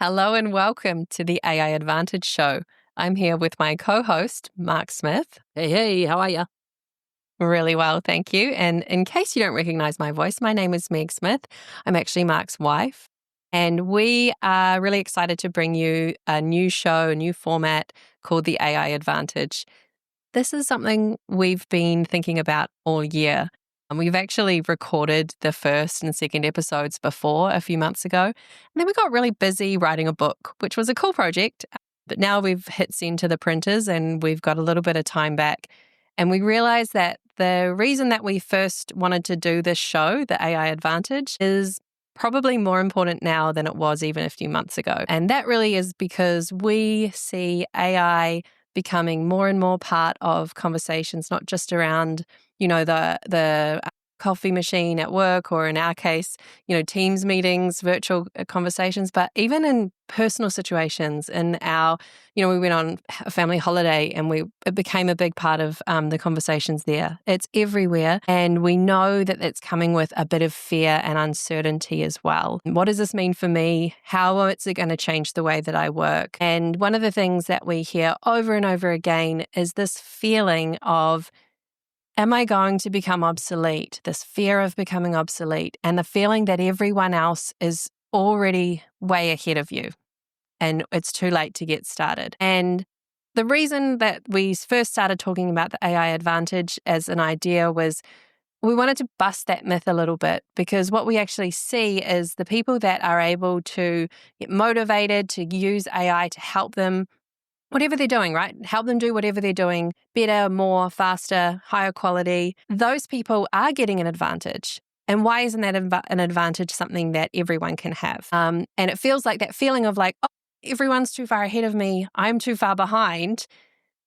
Hello and welcome to the AI Advantage Show. I'm here with my co-host, Mark Smith. Hey, how are you? Really well, thank you. And in case you don't recognize my voice, my name is Meg Smith. I'm actually Mark's wife. And we are really excited to bring you a new show, a new format called the AI Advantage. This is something we've been thinking about all year. And we've actually recorded the first and second episodes before a few months ago. And then we got really busy writing a book, which was a cool project. But now we've hit send to the printers and we've got a little bit of time back. And we realized that the reason that we first wanted to do this show, the AI Advantage, is probably more important now than it was even a few months ago. And that really is because we see AI becoming more and more part of conversations, not just around, the coffee machine at work, or in our case, Teams meetings, virtual conversations, but even in personal situations. In our, we went on a family holiday and it became a big part of the conversations there. It's everywhere. And we know that it's coming with a bit of fear and uncertainty as well. What does this mean for me? How is it going to change the way that I work? And one of the things that we hear over and over again is this feeling of, am I going to become obsolete? This fear of becoming obsolete and the feeling that everyone else is already way ahead of you and it's too late to get started. And the reason that we first started talking about the AI Advantage as an idea was we wanted to bust that myth a little bit, because what we actually see is the people that are able to get motivated to use AI to help them whatever they're doing, right? Help them do whatever they're doing better, more, faster, higher quality. Those people are getting an advantage. And why isn't that an advantage something that everyone can have? And it feels like that feeling of like, oh, everyone's too far ahead of me, I'm too far behind.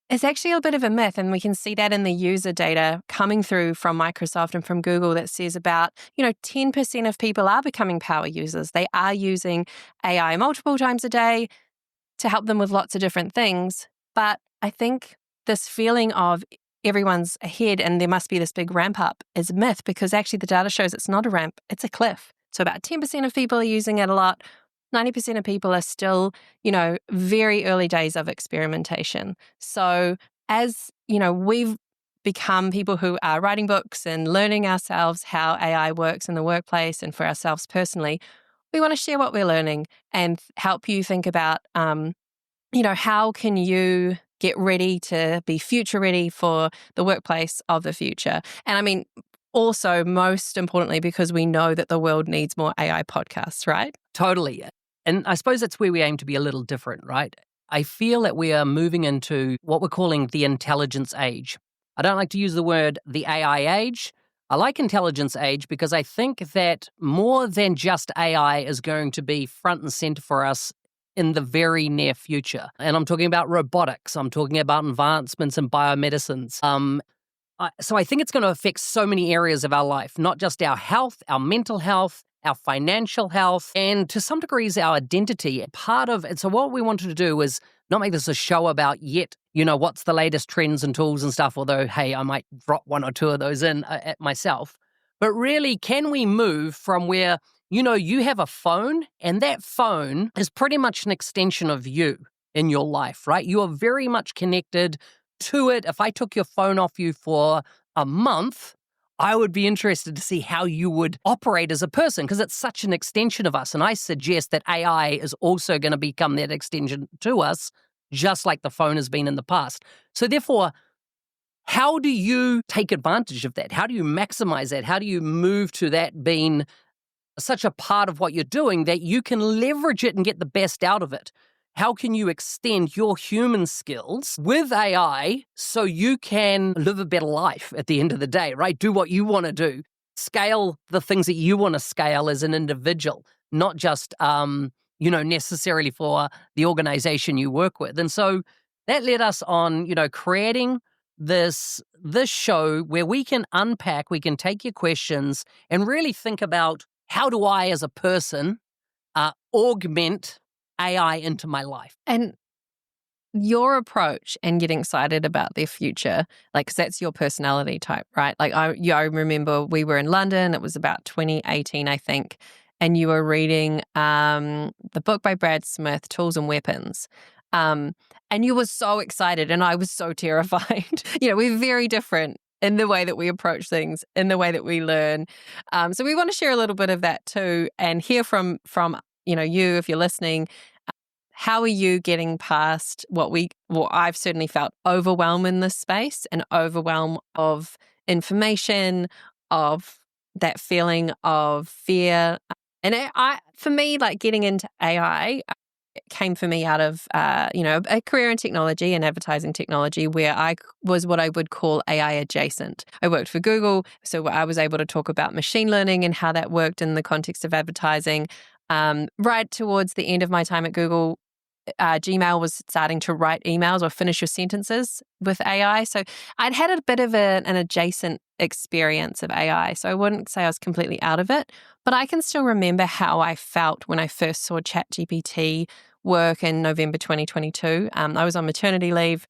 It's actually a bit of a myth. And we can see that in the user data coming through from Microsoft and from Google that says about, 10% of people are becoming power users. They are using AI multiple times a day to help them with lots of different things. But I think this feeling of everyone's ahead and there must be this big ramp up is a myth, because actually the data shows it's not a ramp, it's a cliff. So about 10% of people are using it a lot. 90% of people are still, very early days of experimentation. So as, we've become people who are writing books and learning ourselves how AI works in the workplace and for ourselves personally, we want to share what we're learning and help you think about, how can you get ready to be future ready for the workplace of the future? And I mean, also, most importantly, because we know that the world needs more AI podcasts, right? Totally. And I suppose that's where we aim to be a little different, right? I feel that we are moving into what we're calling the intelligence age. I don't like to use the word the AI age. I like intelligence age because I think that more than just AI is going to be front and center for us in the very near future. And I'm talking about robotics. I'm talking about advancements in biomedicines. So I think it's going to affect so many areas of our life, not just our health, our mental health, our financial health, and to some degrees our identity. Part of it. So what we wanted to do was not make this a show about yet, what's the latest trends and tools and stuff, although, hey, I might drop one or two of those in at myself. But really, can we move from where, you have a phone and that phone is pretty much an extension of you in your life, right? You are very much connected to it. If I took your phone off you for a month, I would be interested to see how you would operate as a person, because it's such an extension of us. And I suggest that AI is also going to become that extension to us, just like the phone has been in the past. So therefore, how do you take advantage of that? How do you maximize that? How do you move to that being such a part of what you're doing that you can leverage it and get the best out of it? How can you extend your human skills with AI so you can live a better life at the end of the day, right? Do what you want to do. Scale the things that you want to scale as an individual, not just, necessarily for the organization you work with. And so that led us on, creating this show where we can unpack, we can take your questions and really think about, how do I as a person augment AI into my life? And your approach and getting excited about their future, because that's your personality type, right? I remember we were in London, it was about 2018, I think, and you were reading the book by Brad Smith, Tools and Weapons. And you were so excited and I was so terrified. We're very different in the way that we approach things, in the way that we learn. So we want to share a little bit of that too and hear from you, if you're listening. How are you getting past what I've certainly felt overwhelm in this space, an overwhelm of information, of that feeling of fear. And for me, like getting into AI, it came for me out of, a career in technology and advertising technology where I was what I would call AI adjacent. I worked for Google, so I was able to talk about machine learning and how that worked in the context of advertising. Right towards the end of my time at Google, Gmail was starting to write emails or finish your sentences with AI. So I'd had a bit of an adjacent experience of AI. So I wouldn't say I was completely out of it, but I can still remember how I felt when I first saw ChatGPT work in November 2022. I was on maternity leave,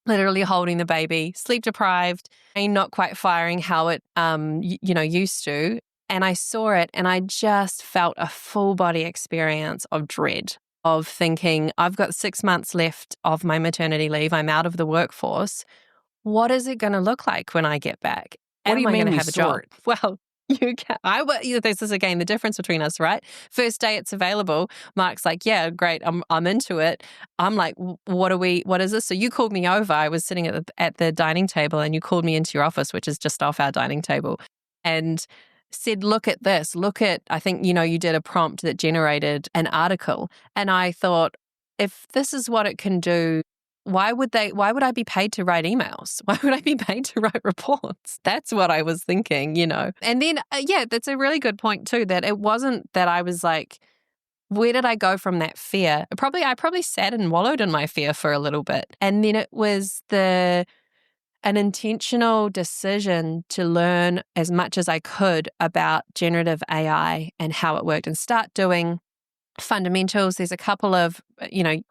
literally holding the baby, sleep deprived, and not quite firing how it, used to. And I saw it and I just felt a full body experience of dread, of thinking, I've got 6 months left of my maternity leave. I'm out of the workforce. What is it going to look like when I get back? What do you mean you have a job? it? Well, this is again the difference between us, right? First day it's available. Mark's like, yeah, great. I'm into it. I'm like, what is this? So you called me over. I was sitting at the dining table and you called me into your office, which is just off our dining table, and said, look at this, I think, you did a prompt that generated an article. And I thought, if this is what it can do, why would I be paid to write emails? Why would I be paid to write reports? That's what I was thinking, And then, that's a really good point too, that it wasn't that I was like, where did I go from that fear? I probably sat and wallowed in my fear for a little bit. And then it was an intentional decision to learn as much as I could about generative AI and how it worked and start doing fundamentals. There's a couple of,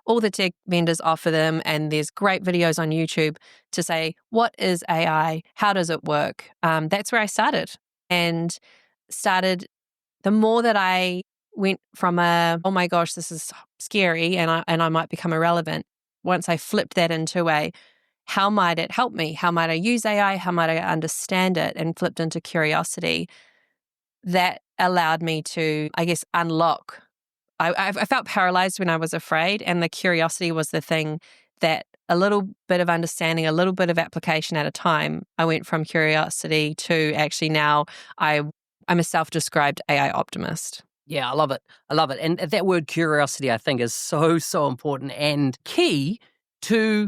all the tech vendors offer them, and there's great videos on YouTube to say, what is AI? How does it work? That's where I started. And the more that I went from oh my gosh, this is scary and I might become irrelevant, once I flipped that into how might it help me? How might I use AI? How might I understand it? And flipped into curiosity. That allowed me to, I guess, unlock. I felt paralyzed when I was afraid, and the curiosity was the thing that a little bit of understanding, a little bit of application at a time, I went from curiosity to actually now I'm a self-described AI optimist. Yeah, I love it. And that word curiosity, I think, is so, so important and key to,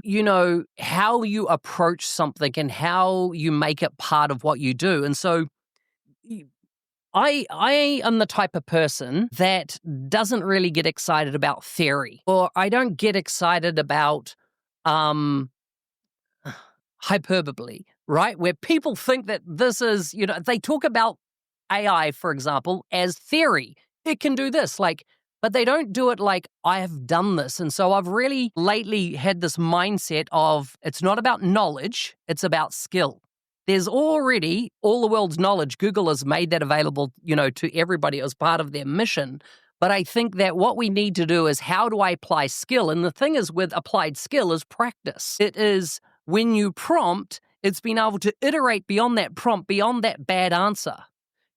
how you approach something and how you make it part of what you do. And so I am the type of person that doesn't really get excited about theory, or I don't get excited about hyperbole, right? Where people think that this is, they talk about AI, for example, as theory. It can do this, but they don't do it like, I have done this. And so I've really lately had this mindset of, it's not about knowledge, it's about skill. There's already all the world's knowledge. Google has made that available, to everybody as part of their mission. But I think that what we need to do is, how do I apply skill? And the thing is with applied skill is practice. It is when you prompt, it's being able to iterate beyond that prompt, beyond that bad answer.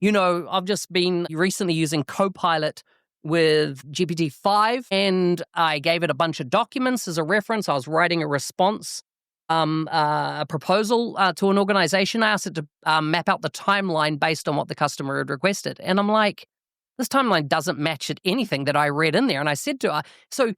I've just been recently using Copilot with GPT-5, and I gave it a bunch of documents as a reference. I was writing a response, a proposal to an organization. I asked it to map out the timeline based on what the customer had requested. And I'm like, this timeline doesn't match anything that I read in there. And I said to her, so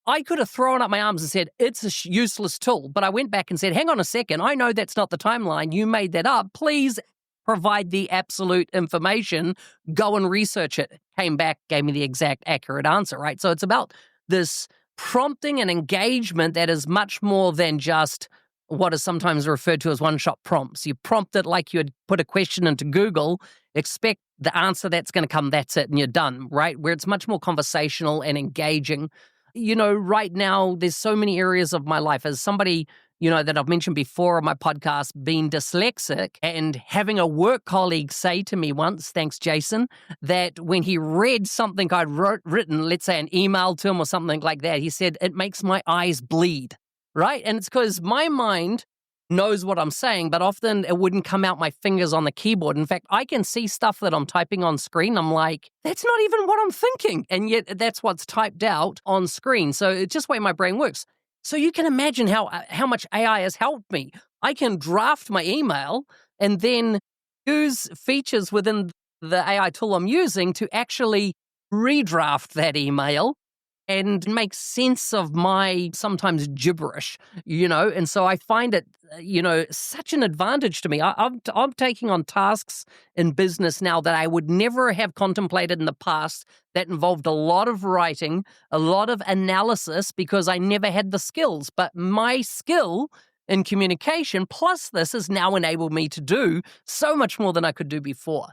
I could have thrown up my arms and said, it's a useless tool. But I went back and said, hang on a second, I know that's not the timeline. You made that up. Please provide the absolute information, go and research it. Came back, gave me the exact accurate answer, right? So it's about this prompting and engagement that is much more than just what is sometimes referred to as one-shot prompts. You prompt it like you would put a question into Google, expect the answer that's going to come, that's it, and you're done, right? Where it's much more conversational and engaging. Right now, there's so many areas of my life as somebody that I've mentioned before on my podcast, being dyslexic, and having a work colleague say to me once, thanks, Jason, that when he read something I'd written, let's say an email to him or something like that, he said, it makes my eyes bleed, right? And it's because my mind knows what I'm saying, but often it wouldn't come out my fingers on the keyboard. In fact, I can see stuff that I'm typing on screen. I'm like, that's not even what I'm thinking. And yet that's what's typed out on screen. So it's just the way my brain works. So you can imagine how much AI has helped me. I can draft my email and then use features within the AI tool I'm using to actually redraft that email and make sense of my sometimes gibberish, and so I find it, such an advantage to me. I'm taking on tasks in business now that I would never have contemplated in the past, that involved a lot of writing, a lot of analysis, because I never had the skills. But my skill in communication plus this has now enabled me to do so much more than I could do before.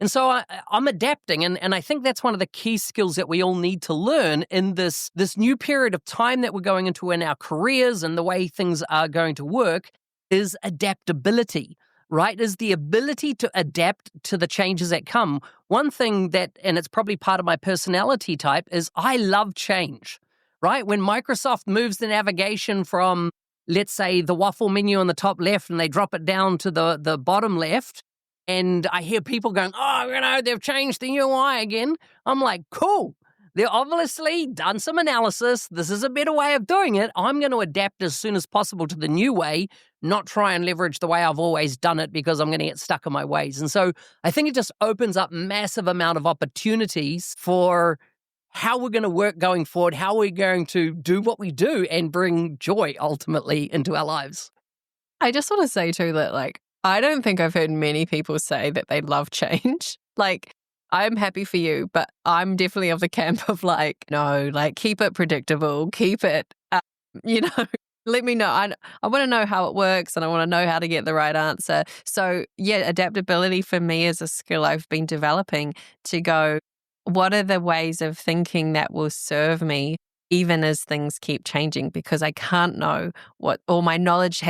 And so I'm adapting, and I think that's one of the key skills that we all need to learn in this new period of time that we're going into in our careers and the way things are going to work, is adaptability, right? Is the ability to adapt to the changes that come. One thing that, and it's probably part of my personality type, is I love change, right? When Microsoft moves the navigation from, let's say, the waffle menu on the top left and they drop it down to the bottom left, and I hear people going, they've changed the UI again. I'm like, cool. They've obviously done some analysis. This is a better way of doing it. I'm going to adapt as soon as possible to the new way, not try and leverage the way I've always done it because I'm going to get stuck in my ways. And so I think it just opens up massive amount of opportunities for how we're going to work going forward, how we're going to do what we do and bring joy ultimately into our lives. I just want to say too that I don't think I've heard many people say that they love change. I'm happy for you, but I'm definitely of the camp of no, keep it predictable, keep it, let me know. I want to know how it works and I want to know how to get the right answer. So yeah, adaptability for me is a skill I've been developing to go, what are the ways of thinking that will serve me even as things keep changing? Because I can't know what all my knowledge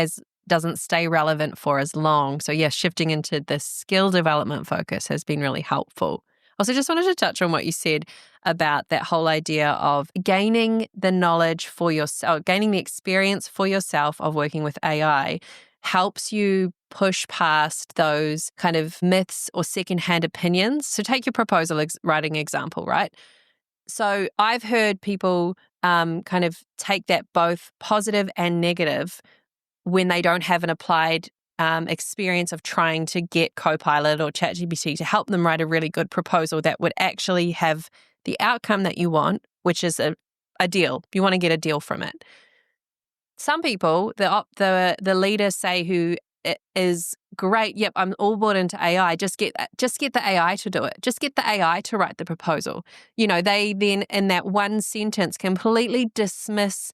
doesn't stay relevant for as long. So yeah, shifting into the skill development focus has been really helpful. Also, just wanted to touch on what you said about that whole idea of gaining the knowledge for yourself, gaining the experience for yourself of working with AI helps you push past those kind of myths or secondhand opinions. So take your proposal writing example, right? So I've heard people kind of take that both positive and negative when they don't have an applied experience of trying to get Copilot or ChatGPT to help them write a really good proposal that would actually have the outcome that you want, which is a deal. You want to get a deal from it. Some people, the leaders say who is great, yep, I'm all bought into AI, just get the AI to do it. Just get the AI to write the proposal. They then in that one sentence completely dismiss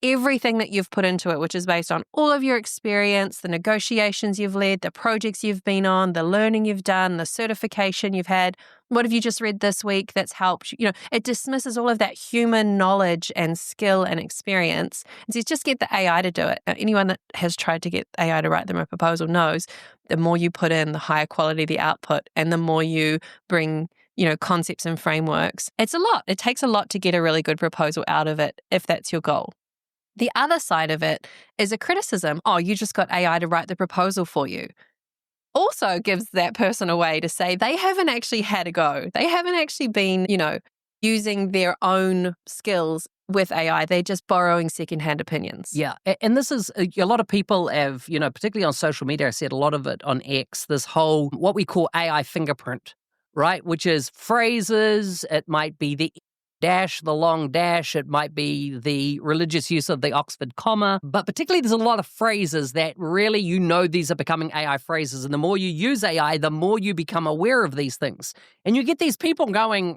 everything that you've put into it, which is based on all of your experience, the negotiations you've led, the projects you've been on, the learning you've done, the certification you've had. What have you just read this week that's helped? It dismisses all of that human knowledge and skill and experience. And so just get the AI to do it. Now, anyone that has tried to get AI to write them a proposal knows the more you put in, the higher quality the output, and the more you bring concepts and frameworks. It's a lot. It takes a lot to get a really good proposal out of it if that's your goal. The other side of it is a criticism. Oh, you just got AI to write the proposal for you. Also gives that person a way to say they haven't actually had a go. They haven't actually been, using their own skills with AI. They're just borrowing secondhand opinions. Yeah. And this is a lot of people have, particularly on social media, I said a lot of it on X, this whole what we call AI fingerprint, right? Which is phrases. It might be the dash, the long dash. It might be the religious use of the Oxford comma. But particularly there's a lot of phrases that really, these are becoming AI phrases. And the more you use AI, the more you become aware of these things. And you get these people going,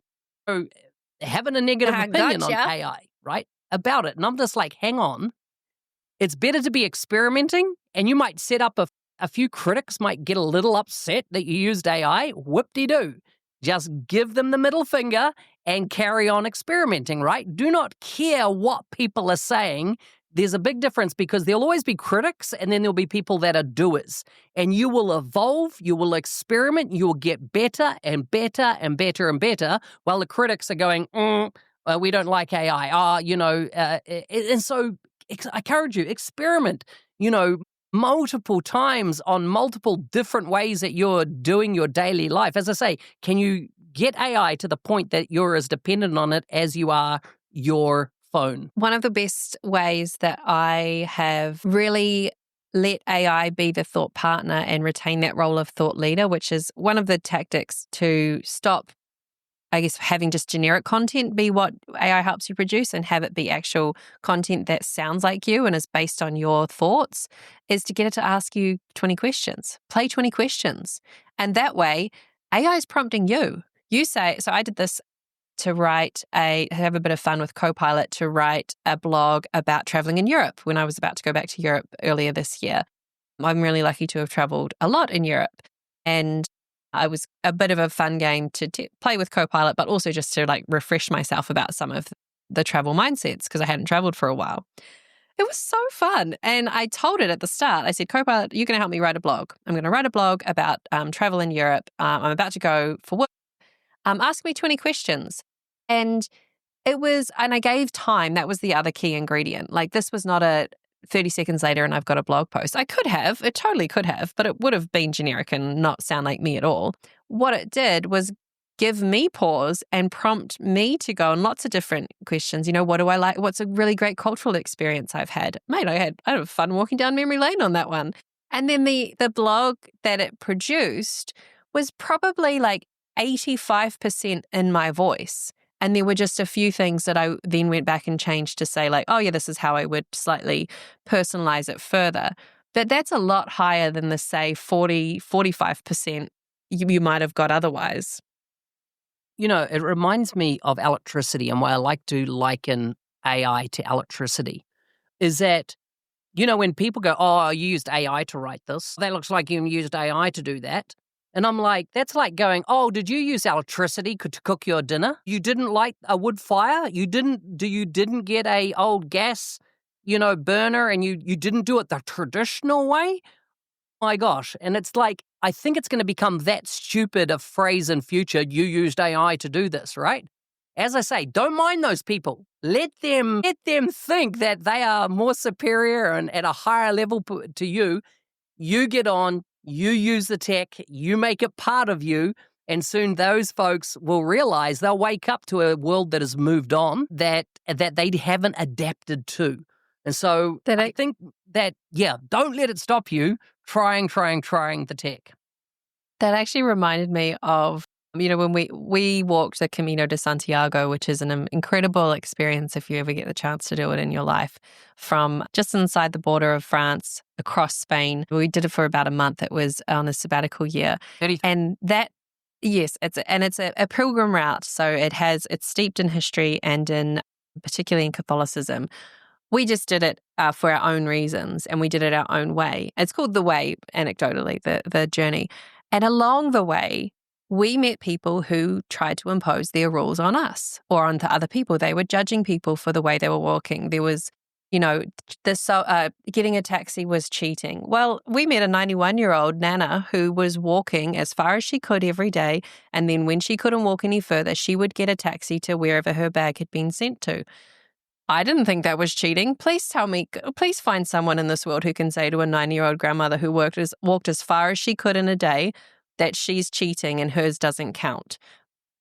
having a negative opinion on AI, right? About it. And I'm just like, hang on. It's better to be experimenting. And you might set up a few critics might get a little upset that you used AI. Whoop-de-doo. Just give them the middle finger and carry on experimenting, right? Do not care what people are saying. there's a big difference because there'll always be critics and then there'll be people that are doers. And you will evolve, you will experiment, you will get better and better and better and better while the critics are going, we don't like AI. And so I encourage you, experiment, multiple times on multiple different ways that you're doing your daily life. As I say, can you get AI to the point that you're as dependent on it as you are your phone? One of the best ways that I have really let AI be the thought partner and retain that role of thought leader, which is one of the tactics to stop, I guess, having just generic content be what AI helps you produce and have it be actual content that sounds like you and is based on your thoughts, is to get it to ask you 20 questions. Play 20 questions. And that way, AI is prompting you. You say, so I did this to have a bit of fun with Copilot to write a blog about traveling in Europe when I was about to go back to Europe earlier this year. I'm really lucky to have traveled a lot in Europe. And it was a bit of a fun game to play with Copilot, but also just to refresh myself about some of the travel mindsets because I hadn't traveled for a while. It was so fun. And I told it at the start, I said, Copilot, you're going to help me write a blog. I'm going to write a blog about travel in Europe. I'm about to go for work. Ask me 20 questions. And I gave time. That was the other key ingredient. This was not a 30 seconds later and I've got a blog post. It totally could have, but it would have been generic and not sound like me at all. What it did was give me pause and prompt me to go on lots of different questions. What do I like? What's a really great cultural experience I've had? Mate, I had fun walking down memory lane on that one. And then the blog that it produced was probably 85% in my voice. And there were just a few things that I then went back and changed to say this is how I would slightly personalize it further. But that's a lot higher than the, say, 45% you might have got otherwise. It reminds me of electricity, and why I like to liken AI to electricity is that, when people go, oh, you used AI to write this, that looks like you used AI to do that. And I'm like, that's like going, oh, did you use electricity to cook your dinner? You didn't light a wood fire? You didn't get a old gas, burner, and you didn't do it the traditional way? My gosh. And it's I think it's going to become that stupid a phrase in future, you used AI to do this, right? As I say, don't mind those people. Let them think that they are more superior and at a higher level to you. You get on, you use the tech, you make it part of you, and soon those folks will realize they'll wake up to a world that has moved on, that they haven't adapted to. And so I think that, don't let it stop you trying the tech. That actually reminded me of, when we walked the Camino de Santiago, which is an incredible experience if you ever get the chance to do it in your life, from just inside the border of France across Spain. We did it for about a month. It was on a sabbatical year. And that, yes, it's a pilgrim route. So it's steeped in history and particularly in Catholicism. We just did it for our own reasons and we did it our own way. It's called The Way, anecdotally, the journey. And along the way, we met people who tried to impose their rules on us or onto other people. They were judging people for the way they were walking. There was, getting a taxi was cheating. Well, we met a 91-year-old Nana who was walking as far as she could every day. And then when she couldn't walk any further, she would get a taxi to wherever her bag had been sent to. I didn't think that was cheating. Please find someone in this world who can say to a 90-year-old grandmother who walked as far as she could in a day that she's cheating and hers doesn't count.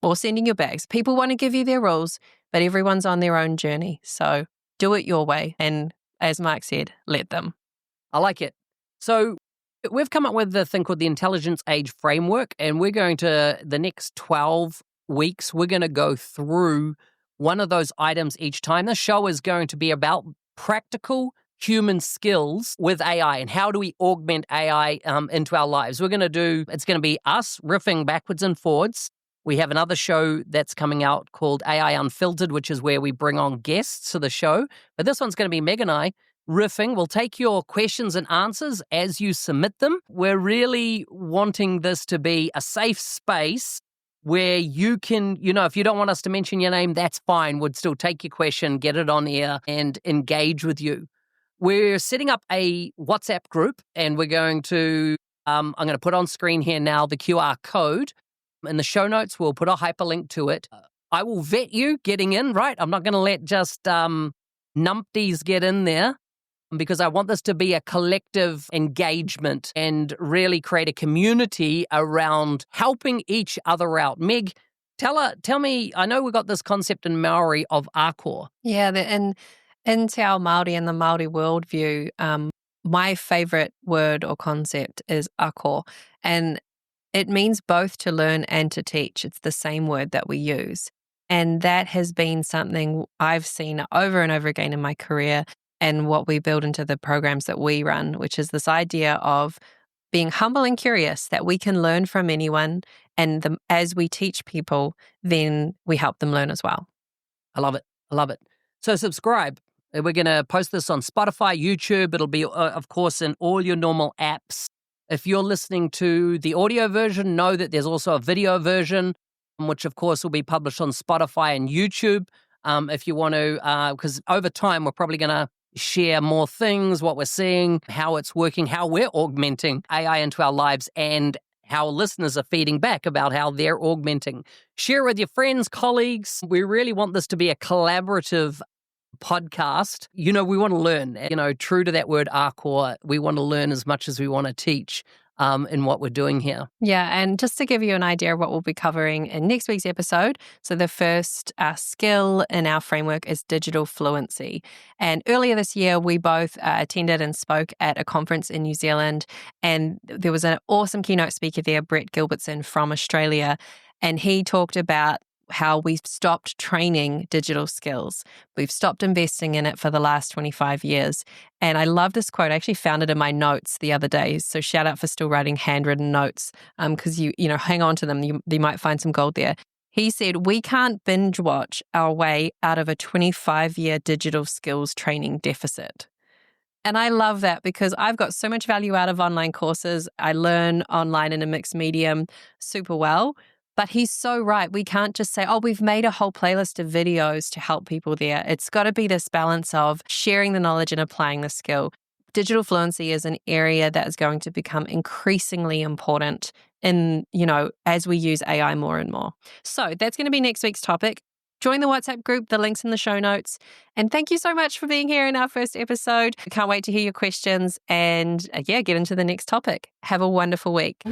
Or sending your bags. People want to give you their rules, but everyone's on their own journey. So do it your way. And as Mark said, let them. I like it. So we've come up with the thing called the Intelligence Age Framework, and we're going to, the next 12 weeks, we're going to go through one of those items each time. The show is going to be about practical human skills with AI and how do we augment AI into our lives. It's going to be us riffing backwards and forwards. We have another show that's coming out called AI Unfiltered, which is where we bring on guests to the show. But this one's going to be Meg and I riffing. We'll take your questions and answers as you submit them. We're really wanting this to be a safe space where you can, if you don't want us to mention your name, that's fine. We'd still take your question, get it on air, and engage with you. We're setting up a WhatsApp group, and we're going to, I'm going to put on screen here now the QR code. In the show notes, we'll put a hyperlink to it. I will vet you getting in, right? I'm not going to let just numpties get in there, because I want this to be a collective engagement and really create a community around helping each other out. Meg, tell me, I know we got this concept in Maori of ako. Yeah, in Te Ao Māori and the Māori worldview, my favorite word or concept is ako. And it means both to learn and to teach. It's the same word that we use. And that has been something I've seen over and over again in my career, and what we build into the programs that we run, which is this idea of being humble and curious, that we can learn from anyone. And as we teach people, then we help them learn as well. I love it. I love it. So subscribe. We're going to post this on Spotify, YouTube. It'll be, of course, in all your normal apps. If you're listening to the audio version, know that there's also a video version, which, of course, will be published on Spotify and YouTube. If you want to, because over time, we're probably going to share more things, what we're seeing, how it's working, how we're augmenting AI into our lives, and how listeners are feeding back about how they're augmenting. Share with your friends, colleagues. We really want this to be a collaborative podcast. We want to learn, true to that word ako, we want to learn as much as we want to teach in what we're doing here. Yeah, and just to give you an idea of what we'll be covering in next week's episode, so the first skill in our framework is digital fluency. And earlier this year, we both attended and spoke at a conference in New Zealand, and there was an awesome keynote speaker there, Brett Gilbertson from Australia, and he talked about how we've stopped training digital skills. We've stopped investing in it for the last 25 years. And I love this quote. I actually found it in my notes the other day. So shout out for still writing handwritten notes, because you hang on to them. You might find some gold there. He said, we can't binge watch our way out of a 25-year digital skills training deficit. And I love that, because I've got so much value out of online courses. I learn online in a mixed medium super well. But he's so right. We can't just say, we've made a whole playlist of videos to help people there. It's got to be this balance of sharing the knowledge and applying the skill. Digital fluency is an area that is going to become increasingly important in, as we use AI more and more. So that's going to be next week's topic. Join the WhatsApp group, the link's in the show notes. And thank you so much for being here in our first episode. I can't wait to hear your questions and get into the next topic. Have a wonderful week.